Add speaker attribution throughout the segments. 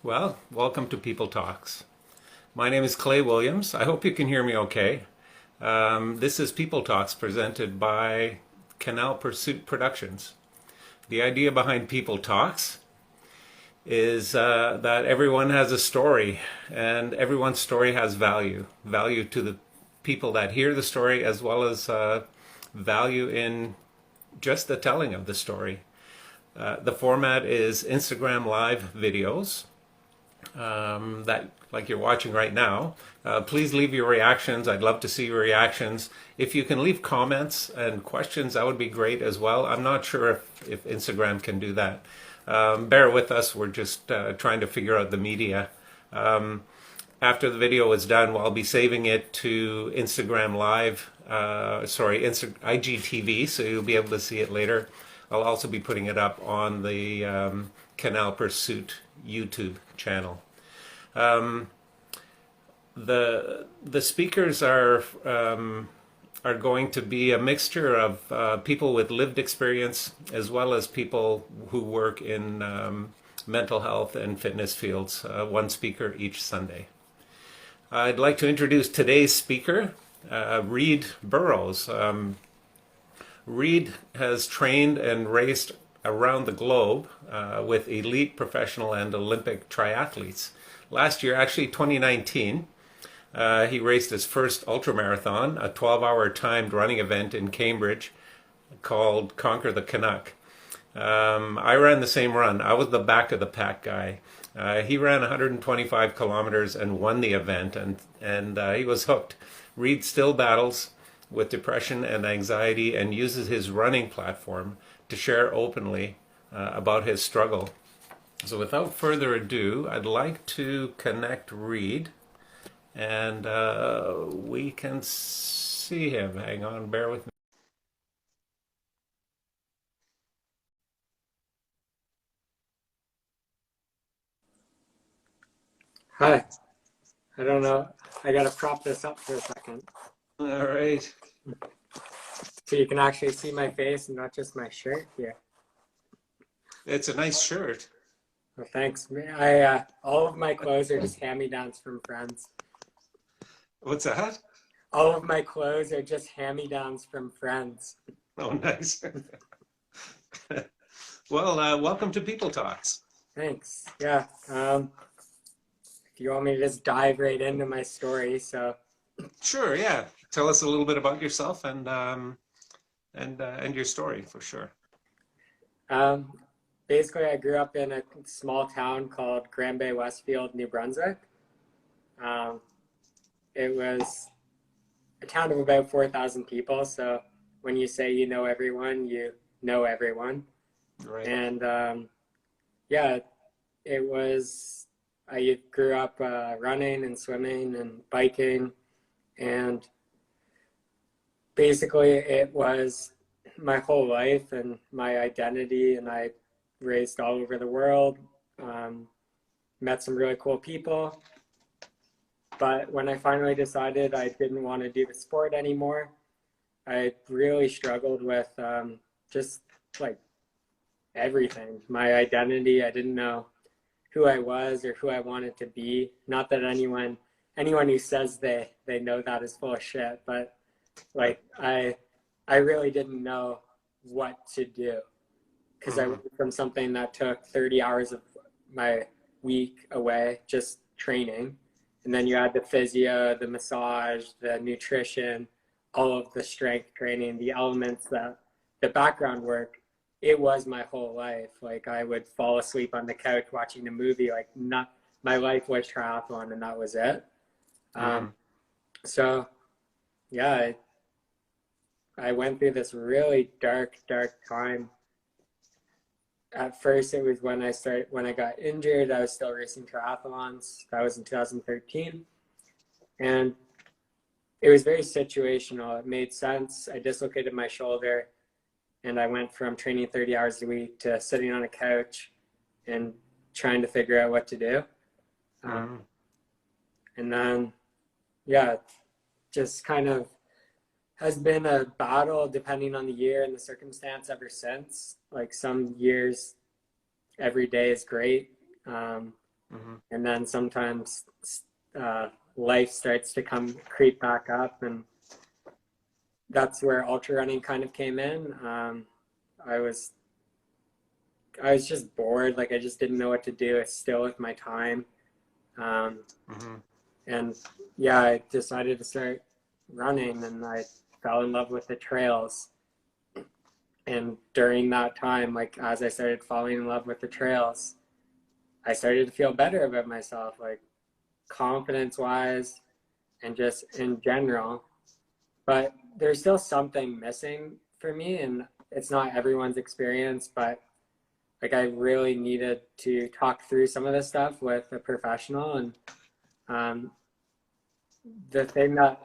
Speaker 1: Well, welcome to People Talks. My name is Clay Williams. I hope you can hear me okay. This is People Talks presented by Canal Pursuit Productions. The idea behind People Talks is that everyone has a story, and everyone's story has value to the people that hear the story, as well as value in just the telling of the story. The format is Instagram Live videos that like you're watching right now. Please leave your reactions. I'd love to see your reactions. If you can leave comments and questions, that would be great as well. I'm not sure if Instagram can do that. Bear with us. We're just trying to figure out the media. After the video is done, well, I'll be saving it to Instagram Live, IGTV, so you'll be able to see it later. I'll also be putting it up on the Canal Pursuit YouTube channel. The speakers are going to be a mixture of people with lived experience, as well as people who work in mental health and fitness fields. One speaker each Sunday. I'd like to introduce today's speaker, Reid Burrows. Reid has trained and raced around the globe with elite professional and Olympic triathletes. Last year, actually 2019, he raced his first ultramarathon, a 12-hour timed running event in Cambridge called Conquer the Canuck. I ran the same run. I was the back of the pack guy. He ran 125 kilometers and won the event, and he was hooked. Reid still battles with depression and anxiety and uses his running platform to share openly about his struggle. So without further ado, I'd like to connect Reid, and we can see him. Hang on, bear with me.
Speaker 2: Hi. I don't know. I gotta prop this up for a second
Speaker 1: All right.
Speaker 2: so you can actually see my face and not just my shirt here.
Speaker 1: It's a nice shirt.
Speaker 2: Well, thanks. All of my clothes are just hand-me-downs from friends.
Speaker 1: What's that?
Speaker 2: All of my clothes are just hand-me-downs from friends.
Speaker 1: Oh, nice. Well, welcome to People Talks.
Speaker 2: Thanks. Yeah. If you want me to just dive right into my story, so.
Speaker 1: Sure, yeah. Tell us a little bit about yourself and your story, for sure.
Speaker 2: Basically, I grew up in a small town called Grand Bay Westfield, New Brunswick. It was a town of about 4,000 people. So when you say you know everyone, you know everyone.
Speaker 1: Right.
Speaker 2: And yeah, it was, I grew up running and swimming and biking. And basically it was my whole life and my identity, and I raced all over the world, met some really cool people. But when I finally decided I didn't want to do the sport anymore, I really struggled with just like everything. My identity, I didn't know who I was or who I wanted to be. Not that anyone who says they know that is full of shit, but like I really didn't know what to do, because I went from something that took 30 hours of my week away just training, and then you add the physio, the massage, the nutrition, all of the strength training, the elements, the background work. It was my whole life. Like I would fall asleep on the couch watching a movie. Like not my life was triathlon, and that was it. So yeah, I went through this really dark time. At first, it was when I got injured. I was still racing triathlons. That was in 2013. And it was very situational. It made sense. I dislocated my shoulder, and I went from training 30 hours a week to sitting on a couch and trying to figure out what to do. And then, yeah, just kind of has been a battle depending on the year and the circumstance ever since. Like some years, every day is great.
Speaker 1: Mm-hmm.
Speaker 2: And then sometimes life starts to creep back up, and that's where ultra running kind of came in. I was I was just bored, like I just didn't know what to do still with my time. Um,
Speaker 1: Mm-hmm.
Speaker 2: and yeah, I decided to start running, and I fell in love with the trails. And during that time, like as I started falling in love with the trails, I started to feel better about myself, like confidence wise and just in general. But there's still something missing for me, and it's not everyone's experience, but like I really needed to talk through some of this stuff with a professional. And um, the thing that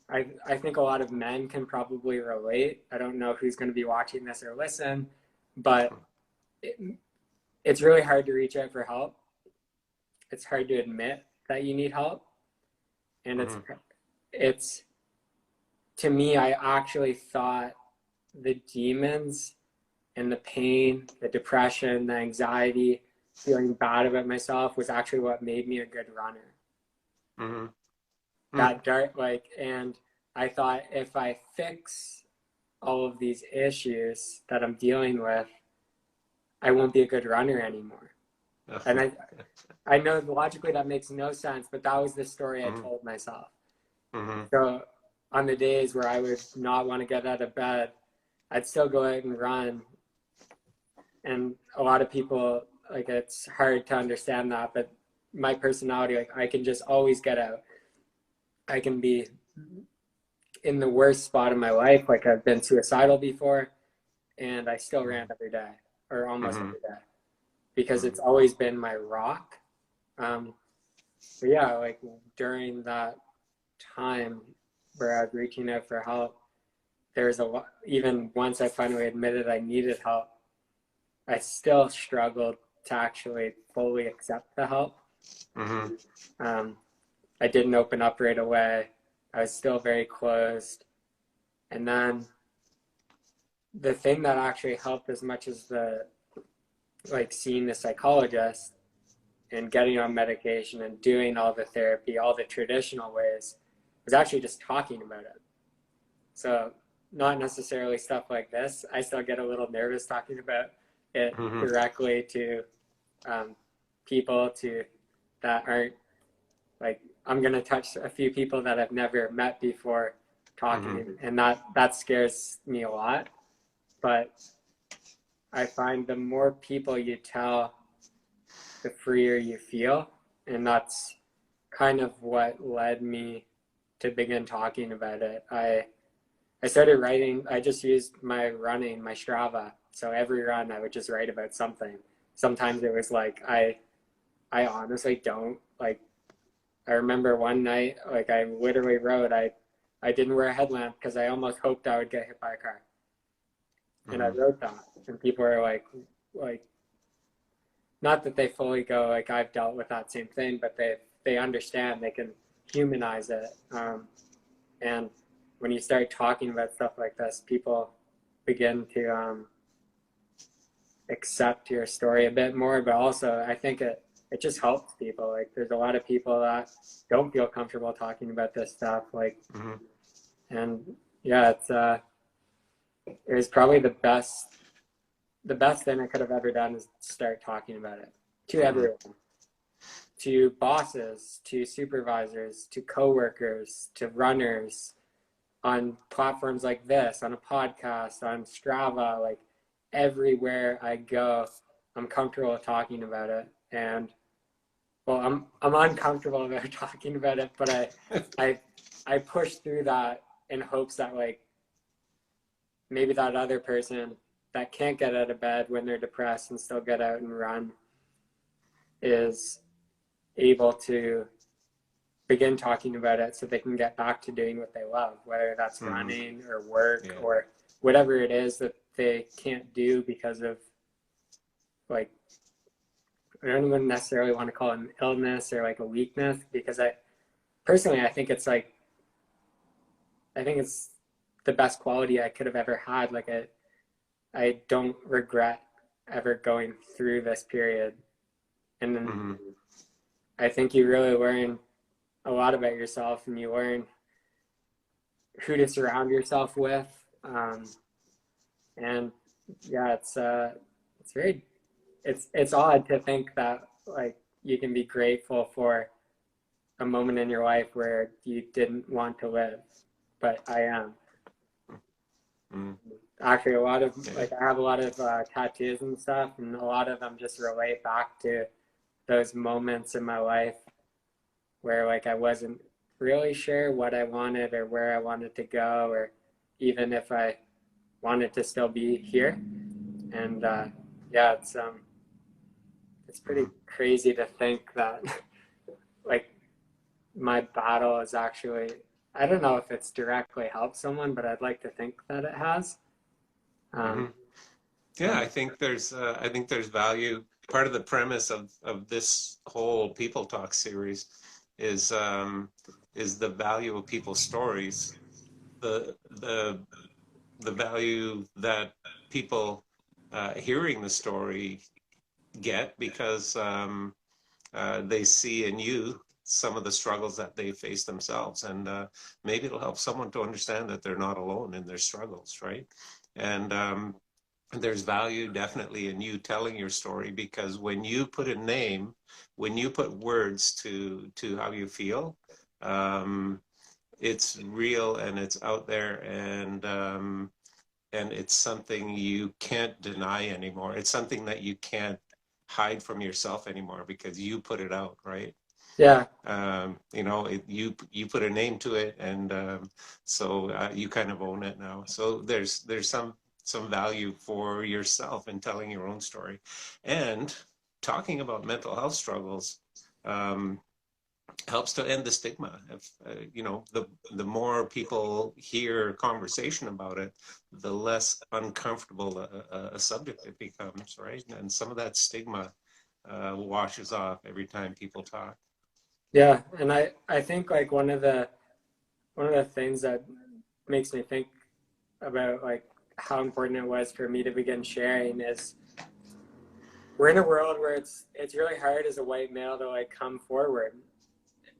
Speaker 2: I think a lot of men can probably relate. I don't know who's going to be watching this or listen, but it, it's really hard to reach out for help. It's hard to admit that you need help, and it's to me, I actually thought the demons and the pain, the depression, the anxiety, feeling bad about myself was actually what made me a good runner.
Speaker 1: Mm-hmm.
Speaker 2: That dark, like, and I thought if I fix all of these issues that I'm dealing with, I won't be a good runner anymore. And I know logically that makes no sense, but that was the story I told myself.
Speaker 1: Mm-hmm.
Speaker 2: So on the days where I would not want to get out of bed, I'd still go out and run. And a lot of people, like, it's hard to understand that, but my personality, like, I can just always get out. I can be in the worst spot of my life, like I've been suicidal before, and I still ran every day, or almost
Speaker 1: Mm-hmm.
Speaker 2: every day, because it's always been my rock. But yeah, like during that time where I was reaching out for help, there's a lot, even once I finally admitted I needed help, I still struggled to actually fully accept the help.
Speaker 1: Mm-hmm.
Speaker 2: I didn't open up right away. I was still very closed. And then the thing that actually helped as much as the like seeing the psychologist and getting on medication and doing all the therapy, all the traditional ways, was actually just talking about it. So not necessarily stuff like this. I still get a little nervous talking about it
Speaker 1: Mm-hmm.
Speaker 2: directly to people that aren't like, I'm gonna touch a few people that I've never met before talking, and that scares me a lot. But I find the more people you tell, the freer you feel, and that's kind of what led me to begin talking about it. I started writing. I just used my running, my Strava. So every run, I would just write about something. Sometimes it was like I honestly don't like. I remember one night, like I literally wrote, I didn't wear a headlamp because I almost hoped I would get hit by a car, and I wrote that, and people are like, not that they fully go like I've dealt with that same thing, but they understand, they can humanize it, and when you start talking about stuff like this, people begin to accept your story a bit more. But also, I think it just helps people. Like, there's a lot of people that don't feel comfortable talking about this stuff. Like, and yeah, it was probably the best thing I could have ever done is start talking about it to everyone, to bosses, to supervisors, to coworkers, to runners, on platforms like this, on a podcast, on Strava, like everywhere I go, I'm comfortable talking about it. And well, I'm uncomfortable about talking about it, but I push through that in hopes that like maybe that other person that can't get out of bed when they're depressed and still get out and run is able to begin talking about it so they can get back to doing what they love, whether that's running or work or whatever it is that they can't do because of, like, I don't even necessarily want to call it an illness or like a weakness, because I personally, I think it's like, I think it's the best quality I could have ever had. Like, I don't regret ever going through this period. And then I think you really learn a lot about yourself, and you learn who to surround yourself with. And yeah, it's very, it's odd to think that like you can be grateful for a moment in your life where you didn't want to live, but I am.
Speaker 1: Mm.
Speaker 2: Actually, a lot of
Speaker 1: Yeah.
Speaker 2: like I have a lot of tattoos and stuff, and a lot of them just relate back to those moments in my life where like I wasn't really sure what I wanted or where I wanted to go, or even if I wanted to still be here. And yeah, it's pretty
Speaker 1: Mhm.
Speaker 2: crazy to think that like my battle is actually, I don't know if it's directly helped someone, but I'd like to think that it has.
Speaker 1: Mhm.
Speaker 2: Um,
Speaker 1: Yeah,
Speaker 2: and
Speaker 1: I think there's value. Part of the premise of this whole People Talk series is is the value of people's stories, the the the value that people hearing the story get because they see in you some of the struggles that they face themselves, and maybe it'll help someone to understand that they're not alone in their struggles, right? And there's value definitely in you telling your story, because when you put a name, when you put words to how you feel, um, it's real and it's out there, and it's something you can't deny anymore. It's something that you can't hide from yourself anymore because you put it out, right?
Speaker 2: yeah,
Speaker 1: You know, you put a name to it, and so you kind of own it now. So there's some value for yourself in telling your own story, and talking about mental health struggles. Um, Helps to end the stigma. If you know, the more people hear conversation about it, the less uncomfortable a subject it becomes, right? And some of that stigma washes off every time people talk.
Speaker 2: yeah. And I think like one of the things that makes me think about like how important it was for me to begin sharing is we're in a world where it's really hard as a white male to like come forward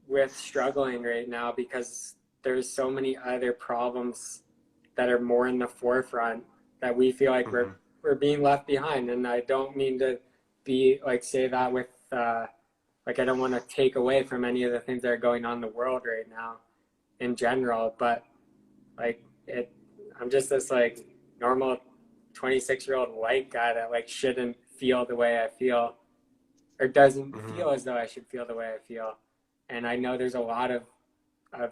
Speaker 2: with struggling right now because there's so many other problems that are more in the forefront that we feel like
Speaker 1: Mm-hmm.
Speaker 2: we're being left behind. And I don't mean to be like say that with like I don't want to take away from any of the things that are going on in the world right now in general, but like it I'm just this like normal 26-year-old white guy that like shouldn't feel the way I feel or doesn't
Speaker 1: Mm-hmm.
Speaker 2: feel as though I should feel the way I feel. And I know there's a lot of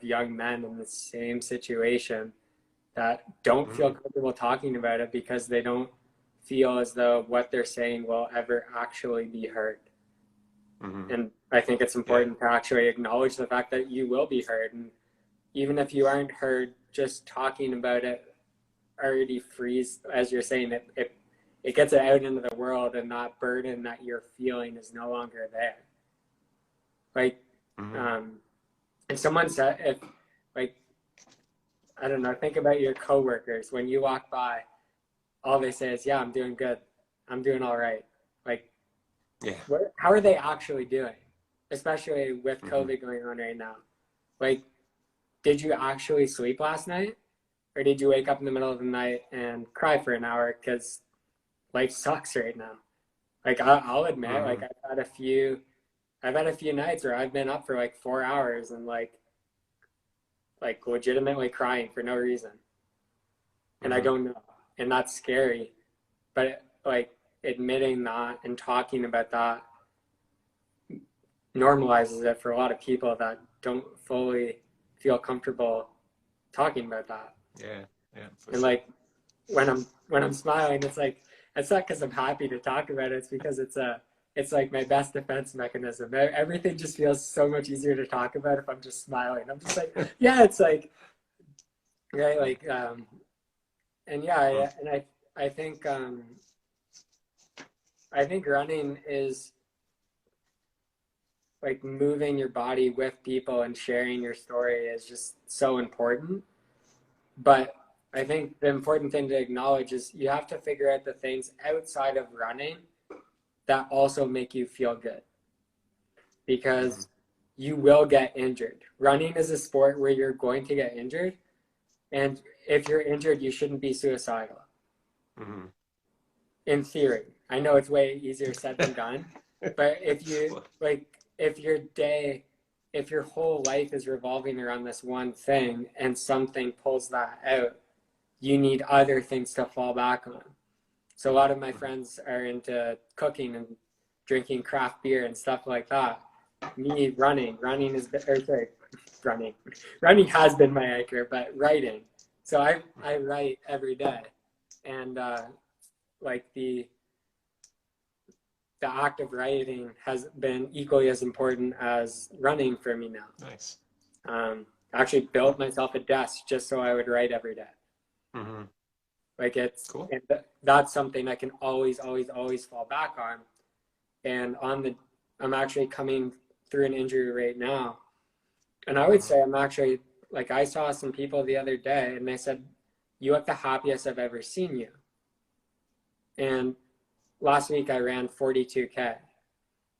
Speaker 2: young men in the same situation that don't feel
Speaker 1: Mm-hmm.
Speaker 2: comfortable talking about it because they don't feel as though what they're saying will ever actually be heard.
Speaker 1: Mm-hmm.
Speaker 2: And I think it's
Speaker 1: Yeah.
Speaker 2: important to actually acknowledge the fact that you will be heard. And even if you aren't heard, just talking about it already frees, as you're saying, it gets it out into the world, and that burden that you're feeling is no longer there. Like,
Speaker 1: Mm-hmm.
Speaker 2: um, if someone said, if like, I don't know, think about your coworkers when you walk by, all they say is, "Yeah, I'm doing good. I'm doing all right." Like,
Speaker 1: Yeah.
Speaker 2: how are they actually doing? Especially with
Speaker 1: Mm-hmm.
Speaker 2: COVID going on right now. Like, did you actually sleep last night? Or did you wake up in the middle of the night and cry for an hour because life sucks right now? Like, I'll admit, like,
Speaker 1: Mm-hmm.
Speaker 2: I've had a few nights where I've been up for like 4 hours and like legitimately crying for no reason. And I
Speaker 1: Mm-hmm.
Speaker 2: don't know. And that's scary. But like admitting that and talking about that normalizes it for a lot of people that don't fully feel comfortable talking about that.
Speaker 1: Yeah. Yeah. For
Speaker 2: And
Speaker 1: sure.
Speaker 2: like when I'm smiling, it's not because I'm happy to talk about it. It's because it's like my best defense mechanism. Everything just feels so much easier to talk about if I'm just smiling. I'm just like, yeah, it's like right, like and yeah, and I think I think running is like moving your body with people and sharing your story is just so important. But I think the important thing to acknowledge is you have to figure out the things outside of running that also make you feel good.
Speaker 1: Mm-hmm.
Speaker 2: because you will get injured. Running is a sport where you're going to get injured. And if you're injured, you shouldn't be suicidal.
Speaker 1: Mm-hmm.
Speaker 2: In theory. I know it's way easier said than done. But if you,
Speaker 1: Well,
Speaker 2: like, if your day, if your whole life is revolving around this one thing and something pulls that out, you need other things to fall back on. So a lot of my friends are into cooking and drinking craft beer and stuff like that. Me running is, or sorry, running, running has been my anchor, but writing. So I write every day, and like the act of writing has been equally as important as running for me now.
Speaker 1: nice.
Speaker 2: I actually built myself a desk just so I would write every day.
Speaker 1: Mm-hmm.
Speaker 2: Like it's,
Speaker 1: Cool.
Speaker 2: and that's something I can always, always, always fall back on. And I'm actually coming through an injury right now. And I would
Speaker 1: Mm-hmm.
Speaker 2: say I'm actually, like, I saw some people the other day and they said, "You look the happiest I've ever seen you." And last week I ran 42K.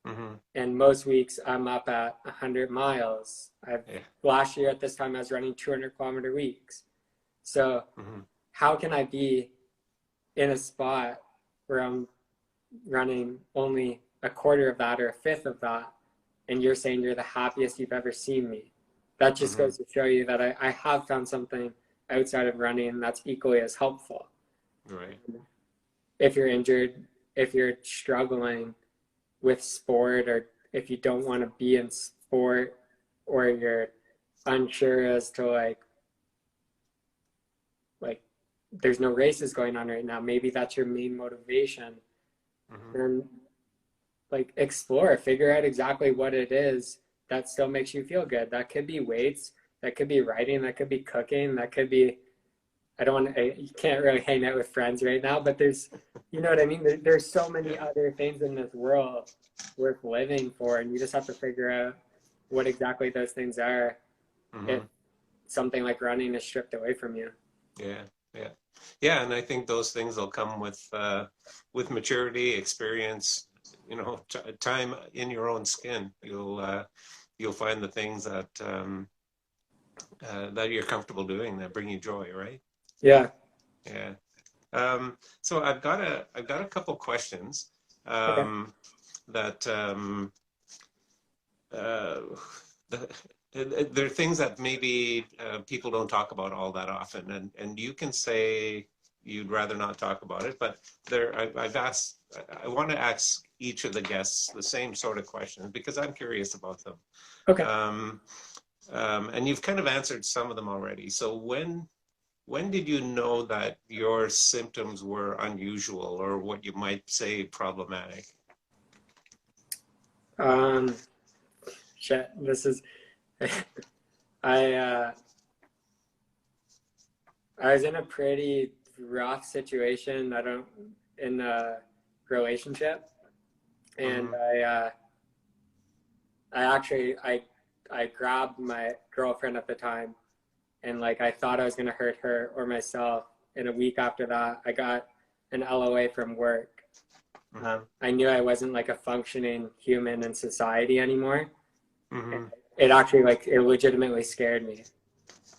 Speaker 1: Mm-hmm.
Speaker 2: And most weeks I'm up at 100 miles.
Speaker 1: Yeah.
Speaker 2: Last year at this time I was running 200-kilometer weeks. So
Speaker 1: Mm-hmm.
Speaker 2: how can I be in a spot where I'm running only a quarter of that or a fifth of that, and you're saying you're the happiest you've ever seen me? That just
Speaker 1: Mm-hmm.
Speaker 2: goes to show you that I have found something outside of running that's equally as helpful.
Speaker 1: Right.
Speaker 2: If you're injured, if you're struggling with sport, or if you don't want to be in sport, or you're unsure as to like there's no races going on right now, maybe that's your main motivation.
Speaker 1: Mm-hmm.
Speaker 2: Then like explore, figure out exactly what it is that still makes you feel good. That could be weights, that could be writing, that could be cooking, that could be, I don't want to, you can't really hang out with friends right now, but there's, you know what I mean? There's so many
Speaker 1: Yeah.
Speaker 2: other things in this world worth living for, and you just have to figure out what exactly those things are if
Speaker 1: Mm-hmm.
Speaker 2: something like running is stripped away from you.
Speaker 1: Yeah. Yeah. Yeah. And I think those things will come with maturity, experience, time in your own skin. You'll find the things that you're comfortable doing that bring you joy, right?
Speaker 2: Yeah.
Speaker 1: Yeah. So I've got a couple questions
Speaker 2: Okay.
Speaker 1: um, that uh, the, they're things that maybe people don't talk about all that often, and you can say you'd rather not talk about it, but I've asked. I want to ask each of the guests the same sort of questions because I'm curious about them.
Speaker 2: Okay.
Speaker 1: Um, and you've kind of answered some of them already. So when did you know that your symptoms were unusual or what you might say problematic?
Speaker 2: Um, Shit, this is, I, I was in a pretty rough situation. In a relationship, and
Speaker 1: Mm-hmm.
Speaker 2: I grabbed my girlfriend at the time, and like I thought I was gonna hurt her or myself. And a week after that, I got an LOA from work.
Speaker 1: Mm-hmm.
Speaker 2: I knew I wasn't like a functioning human in society anymore. And
Speaker 1: Mm-hmm.
Speaker 2: it actually, like, it legitimately scared me.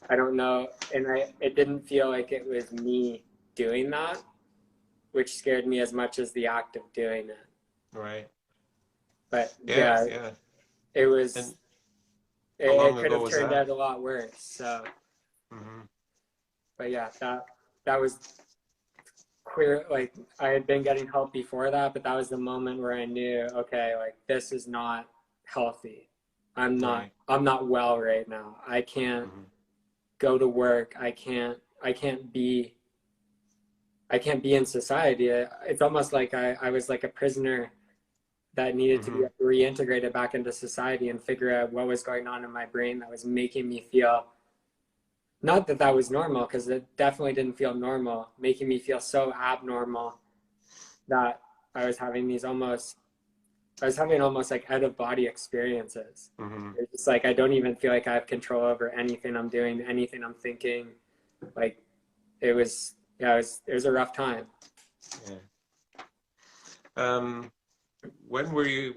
Speaker 2: I don't know, and it didn't feel like it was me doing that, which scared me as much as the act of doing it.
Speaker 1: Right.
Speaker 2: But
Speaker 1: Yeah,
Speaker 2: yeah,
Speaker 1: yeah.
Speaker 2: it was
Speaker 1: And how long
Speaker 2: it could
Speaker 1: ago
Speaker 2: have
Speaker 1: was
Speaker 2: turned
Speaker 1: that?
Speaker 2: out a lot worse. So,
Speaker 1: Mm-hmm.
Speaker 2: but yeah, that was clear. Like, I had been getting help before that, but that was the moment where I knew, okay, like this is not healthy.
Speaker 1: Right.
Speaker 2: I'm not well right now. I can't
Speaker 1: Mm-hmm.
Speaker 2: go to work. I can't be in society. It's almost like I was like a prisoner that needed to be
Speaker 1: Mm-hmm.
Speaker 2: reintegrated back into society and figure out what was going on in my brain that was making me feel, not that that was normal, because it definitely didn't feel normal, making me feel so abnormal that I was having almost like out of body experiences.
Speaker 1: Mm-hmm.
Speaker 2: It's just like I don't even feel like I have control over anything I'm doing, anything I'm thinking. Like it was a rough time.
Speaker 1: Yeah. Um, when were you,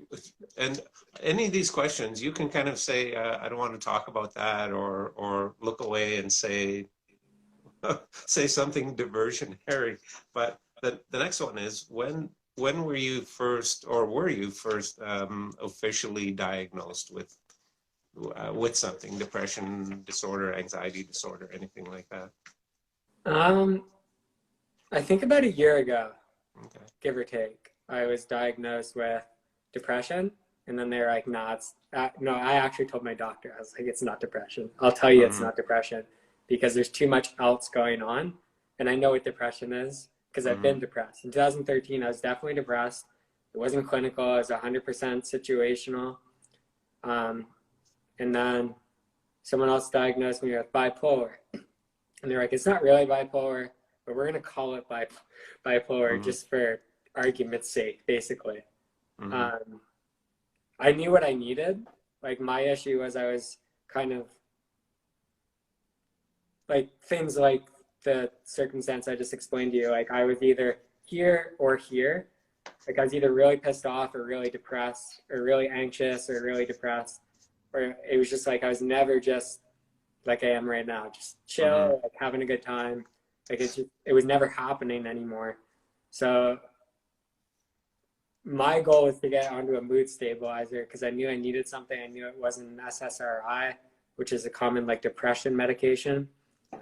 Speaker 1: and any of these questions, you can kind of say, I don't want to talk about that, or look away and say, say something diversionary. But the next one is, when were you first officially diagnosed with something, depression disorder, anxiety disorder, anything like that?
Speaker 2: Um, I think about a year ago,
Speaker 1: Okay.
Speaker 2: give or take, I was diagnosed with depression, and then they're like, "Nah, it's no." I actually told my doctor, I was like, "It's not depression. I'll tell you, it's
Speaker 1: Mm-hmm.
Speaker 2: not depression because there's too much else going on." And I know what depression is because I've
Speaker 1: Mm-hmm.
Speaker 2: been depressed. In 2013, I was definitely depressed. It wasn't clinical. It was 100% situational. Um, and then someone else diagnosed me with bipolar, and they're like, "It's not really bipolar, but we're gonna call it bipolar
Speaker 1: Mm-hmm.
Speaker 2: just for argument's sake, basically."
Speaker 1: Mm-hmm.
Speaker 2: Um, I knew what I needed. Like my issue was I was kind of like things like the circumstance I just explained to you. Like I was either here or here. Like I was either really pissed off or really depressed or really anxious or really depressed. Or it was just like I was never just like I am right now, just
Speaker 1: Mm-hmm.
Speaker 2: chill, like having a good time. Like it was never happening anymore. So my goal was to get onto a mood stabilizer because I knew I needed something. I knew it wasn't an SSRI, which is a common like depression medication.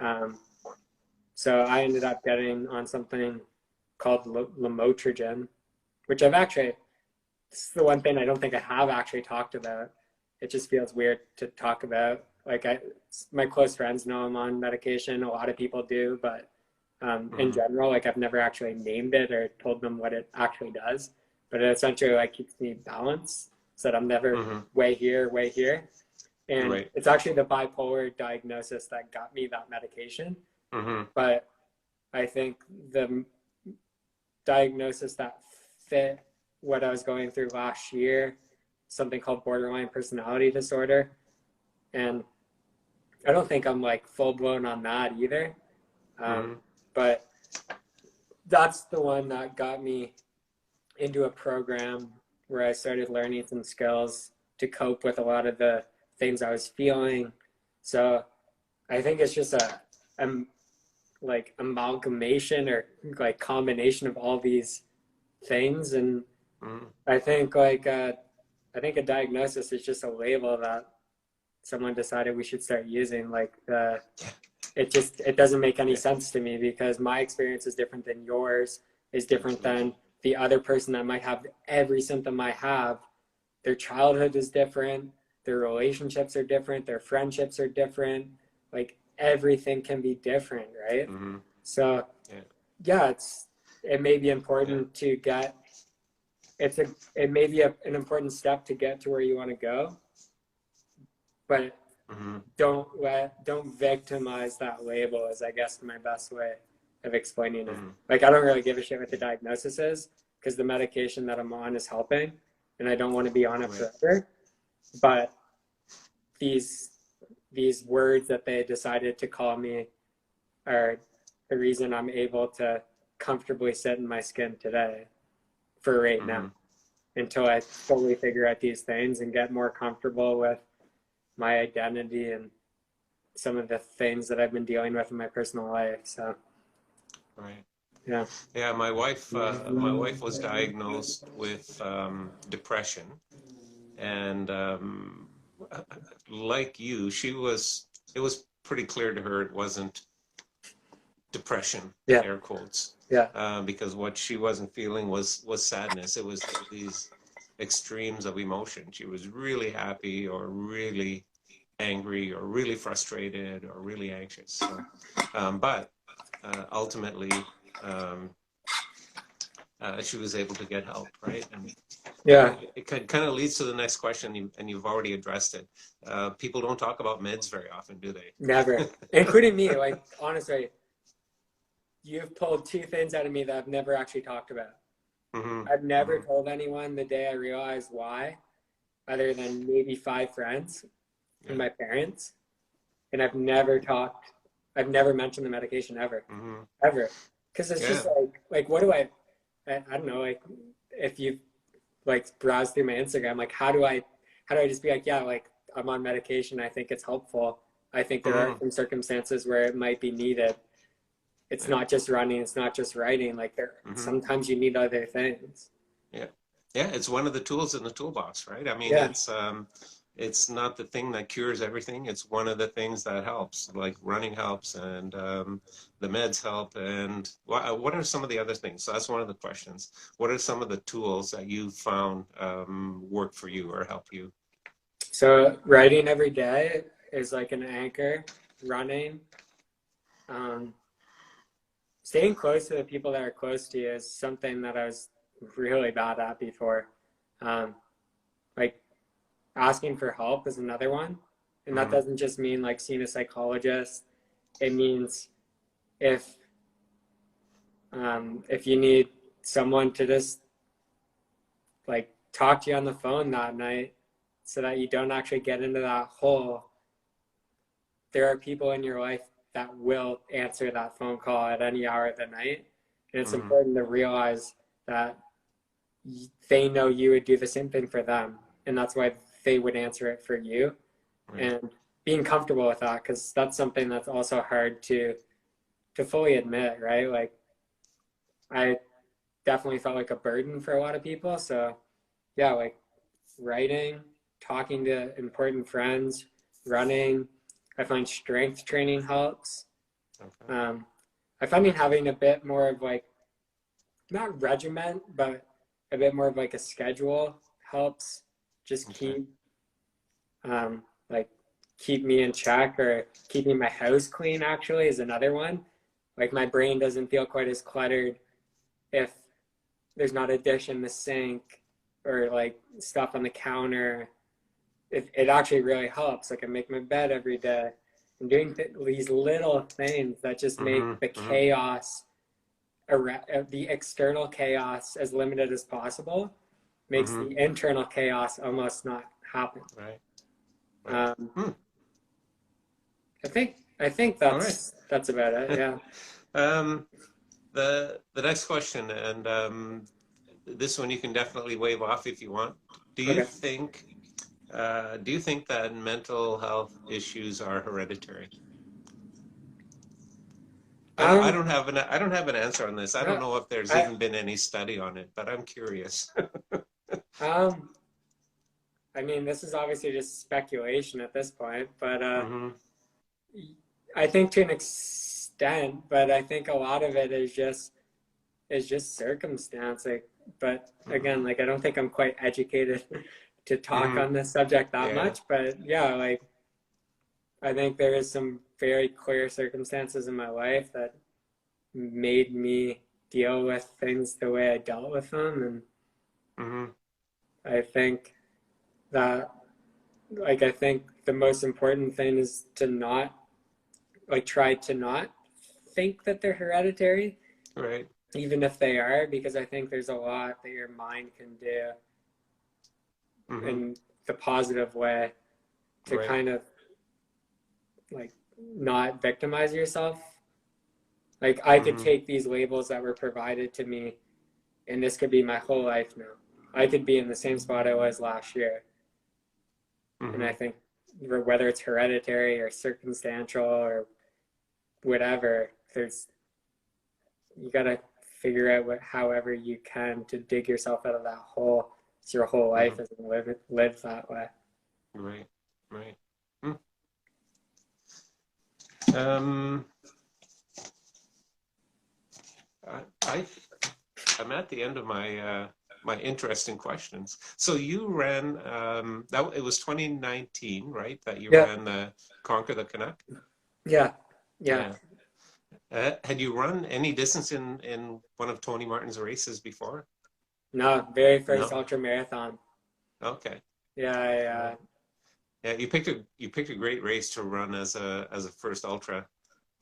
Speaker 2: Um, so I ended up getting on something called lamotrigine, which I've actually, this is the one thing I don't think I have actually talked about. It just feels weird to talk about. Like my close friends know I'm on medication. A lot of people do, but in
Speaker 1: Mm-hmm.
Speaker 2: general, like I've never actually named it or told them what it actually does. But it essentially like keeps me balanced so that I'm never
Speaker 1: Mm-hmm.
Speaker 2: way here, way here. And
Speaker 1: Right.
Speaker 2: it's actually the bipolar diagnosis that got me that medication.
Speaker 1: Mm-hmm.
Speaker 2: But I think the diagnosis that fit what I was going through last year, something called borderline personality disorder. And I don't think I'm like full blown on that either.
Speaker 1: Mm-hmm.
Speaker 2: But that's the one that got me into a program where I started learning some skills to cope with a lot of the things I was feeling. So I think it's just a like amalgamation or like combination of all these things. And
Speaker 1: Mm-hmm.
Speaker 2: I think like I think a diagnosis is just a label that someone decided we should start using. Like it doesn't make any
Speaker 1: Yeah.
Speaker 2: sense to me because my experience is different than yours, is different
Speaker 1: Absolutely.
Speaker 2: than the other person that might have every symptom I have. Their childhood is different, their relationships are different, their friendships are different. Like everything can be different, right?
Speaker 1: Mm-hmm.
Speaker 2: So
Speaker 1: Yeah.
Speaker 2: yeah, it may be
Speaker 1: Yeah.
Speaker 2: important to get it may be an important step to get to where you want to go, but
Speaker 1: Mm-hmm.
Speaker 2: don't victimize that label is I guess my best way of explaining it.
Speaker 1: Mm-hmm.
Speaker 2: Like I don't really give a shit what the diagnosis is because the medication that I'm on is helping and I don't want to be on it
Speaker 1: Right.
Speaker 2: forever. But these these words that they decided to call me are the reason I'm able to comfortably sit in my skin today for right
Speaker 1: Mm-hmm.
Speaker 2: now until I fully figure out these things and get more comfortable with my identity and some of the things that I've been dealing with in my personal life. So
Speaker 1: Right.
Speaker 2: yeah.
Speaker 1: Yeah, my wife was diagnosed with depression, and like you, it was pretty clear to her it wasn't depression,
Speaker 2: Yeah.
Speaker 1: air quotes,
Speaker 2: Yeah.
Speaker 1: because what she wasn't feeling was sadness. It was these extremes of emotion. She was really happy or really angry or really frustrated or really anxious. So, but ultimately, um, she was able to get help, right? And
Speaker 2: Yeah.
Speaker 1: it kind of leads to the next question, and you've already addressed it. People don't talk about meds very often, do
Speaker 2: Never.
Speaker 1: they?
Speaker 2: Including me. Like honestly, you've pulled two things out of me that I've never actually talked about.
Speaker 1: Mm-hmm.
Speaker 2: I've never
Speaker 1: Mm-hmm.
Speaker 2: told anyone the day I realized why, other than maybe five friends and
Speaker 1: Yeah.
Speaker 2: my parents. And I've never mentioned the medication ever.
Speaker 1: Mm-hmm.
Speaker 2: Ever. Because it's just
Speaker 1: Yeah.
Speaker 2: like what do I don't know, like if you've like browse through my Instagram. Like, how do I just be like, yeah, like I'm on medication. I think it's helpful. I think there are
Speaker 1: Mm,
Speaker 2: some circumstances where it might be needed. It's
Speaker 1: yeah.
Speaker 2: not just running. It's not just writing. Like
Speaker 1: Hmm.
Speaker 2: sometimes you need other things.
Speaker 1: Yeah. Yeah, it's one of the tools in the toolbox, right? I mean,
Speaker 2: Yeah.
Speaker 1: it's not the thing that cures everything. It's one of the things that helps. Like running helps, and the meds help. And what are some of the other things? So that's one of the questions. What are some of the tools that you found work for you or help you?
Speaker 2: So writing every day is like an anchor. Running, um, staying close to the people that are close to you is something that I was really bad at before. Um, like asking for help is another one. And that
Speaker 1: Hmm.
Speaker 2: doesn't just mean like seeing a psychologist. It means if if you need someone to just like talk to you on the phone that night so that you don't actually get into that hole, there are people in your life that will answer that phone call at any hour of the night. And it's
Speaker 1: Hmm.
Speaker 2: important to realize that they know you would do the same thing for them. And that's why they would answer it for you.
Speaker 1: Right.
Speaker 2: And being comfortable with that, because that's something that's also hard to fully admit, right? Like I definitely felt like a burden for a lot of people. So yeah, like writing, talking to important friends, running. I find strength training helps.
Speaker 1: Okay.
Speaker 2: Um, I find having a bit more of like, not regiment, but a bit more of like a schedule helps just
Speaker 1: Okay.
Speaker 2: like keep me in check, or keeping my house clean actually is another one. Like my brain doesn't feel quite as cluttered if there's not a dish in the sink or like stuff on the counter. It actually really helps. Like I make my bed every day and doing these little things that just
Speaker 1: Hmm.
Speaker 2: make the
Speaker 1: Hmm.
Speaker 2: chaos, the external chaos as limited as possible, makes
Speaker 1: Hmm.
Speaker 2: the internal chaos almost not happen.
Speaker 1: Right. Right.
Speaker 2: Um,
Speaker 1: Hmm.
Speaker 2: I think
Speaker 1: All right.
Speaker 2: that's about it. Yeah.
Speaker 1: Um, the next question, and this one you can definitely wave off if you want. Do you
Speaker 2: Okay.
Speaker 1: think do you think that mental health issues are hereditary? I
Speaker 2: Um.
Speaker 1: don't have an answer on this. I don't
Speaker 2: No.
Speaker 1: know if there's
Speaker 2: I.
Speaker 1: even been any study on it, but I'm curious.
Speaker 2: Um. I mean, this is obviously just speculation at this point, but
Speaker 1: Hmm.
Speaker 2: I think to an extent. But I think a lot of it is just circumstance. Like, but
Speaker 1: Hmm.
Speaker 2: again, like I don't think I'm quite educated to talk
Speaker 1: Hmm.
Speaker 2: on this subject that
Speaker 1: Yeah.
Speaker 2: much. But yeah, like I think there is some very clear circumstances in my life that made me deal with things the way I dealt with them. And
Speaker 1: Hmm.
Speaker 2: I think that, like, I think the most important thing is to not, like, try to not think that they're hereditary,
Speaker 1: Right.
Speaker 2: even if they are, because I think there's a lot that your mind can do
Speaker 1: Hmm.
Speaker 2: in the positive way to
Speaker 1: Right.
Speaker 2: kind of, like, not victimize yourself. Like, I could
Speaker 1: Hmm.
Speaker 2: take these labels that were provided to me, and this could be my whole life now. I could be in the same spot I was last year. And I
Speaker 1: Hmm.
Speaker 2: think whether it's hereditary or circumstantial or whatever, there's you got to figure out however you can to dig yourself out of that hole. So your whole life
Speaker 1: Hmm.
Speaker 2: isn't live that way.
Speaker 1: Right. Right. Hmm. Um, I I'm at the end of my my interesting questions. So you ran that it was 2019, right? That you
Speaker 2: Yeah,
Speaker 1: ran the Conquer the Canuck.
Speaker 2: yeah, yeah.
Speaker 1: Yeah. Had you run any distance in one of Tony Martin's races before?
Speaker 2: No, very first
Speaker 1: No.
Speaker 2: ultra marathon.
Speaker 1: Okay.
Speaker 2: Yeah,
Speaker 1: All right. Yeah, you picked a great race to run as a first ultra.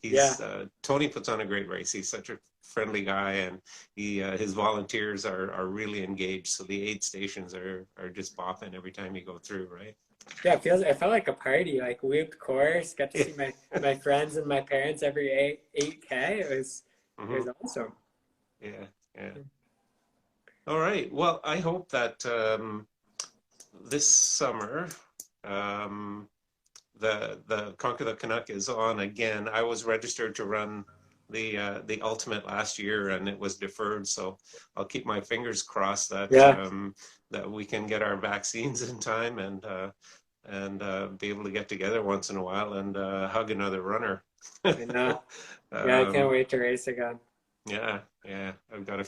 Speaker 2: yeah,
Speaker 1: He's Tony puts on a great race. He's such a friendly guy, and he his volunteers are really engaged. So the aid stations are just bopping every time you go through, right?
Speaker 2: yeah. It felt like a party, like looped course. Got to
Speaker 1: Yeah.
Speaker 2: see my friends and my parents every 8K. It was
Speaker 1: Hmm.
Speaker 2: awesome.
Speaker 1: Yeah. Yeah. All right. Well, I hope that this summer, um, the Conquer the Canuck is on again. I was registered to run the ultimate last year, and it was deferred. So I'll keep my fingers crossed that
Speaker 2: Yeah,
Speaker 1: that we can get our vaccines in time and be able to get together once in a while and hug another runner.
Speaker 2: I know. Yeah, I can't
Speaker 1: um,
Speaker 2: wait to race again.
Speaker 1: yeah, yeah. I've got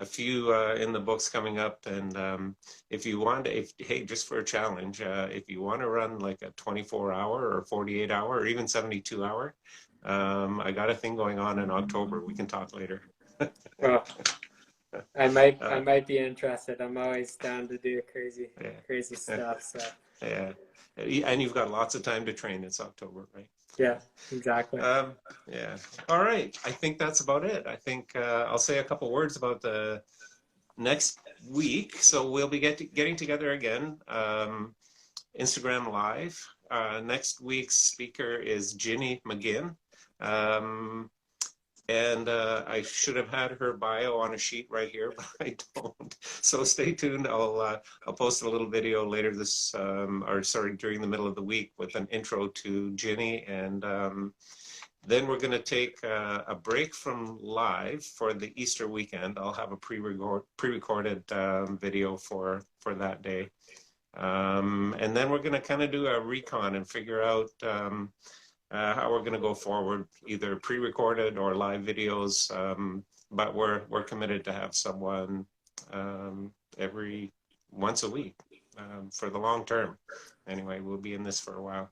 Speaker 1: a few in the books coming up, and if you want, if hey, just for a challenge, if you want to run like a 24-hour or 48-hour or even 72-hour, I got a thing going on in October. We can talk later.
Speaker 2: Well, I
Speaker 1: Uh,
Speaker 2: might be interested. I'm always down to do crazy
Speaker 1: yeah,
Speaker 2: stuff. So
Speaker 1: yeah, and you've got lots of time to train. It's October, right?
Speaker 2: yeah, exactly.
Speaker 1: Um, yeah. All right. I think that's about it. I think I'll say a couple words about the next week. So we'll be getting together again, Instagram Live. Next week's speaker is Ginny McGinn. Um, and I should have had her bio on a sheet right here, but I don't. So stay tuned. I'll post a little video later this, or sorry, during the middle of the week with an intro to Ginny, and then we're going to take a break from live for the Easter weekend. I'll have a pre-recorded video for that day. And then we're going to kind of do a recon and figure out how we're going to go forward, either pre-recorded or live videos. But we're committed to have someone every once a week for the long term. Anyway, we'll be in this for a while.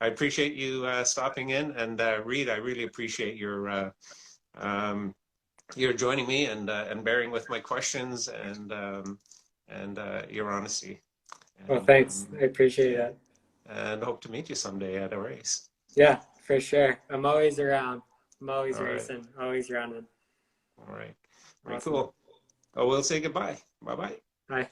Speaker 1: I appreciate you stopping in, and Reid, I really appreciate your joining me and bearing with my questions and your honesty.
Speaker 2: Well,
Speaker 1: And
Speaker 2: thanks. I appreciate
Speaker 1: yeah,
Speaker 2: it.
Speaker 1: and hope to meet you someday at a race.
Speaker 2: Yeah, for sure. I'm always around. I'm always
Speaker 1: All right,
Speaker 2: racing, always running.
Speaker 1: all right, very
Speaker 2: Awesome.
Speaker 1: cool. Oh, we'll say goodbye. Bye bye.
Speaker 2: Bye.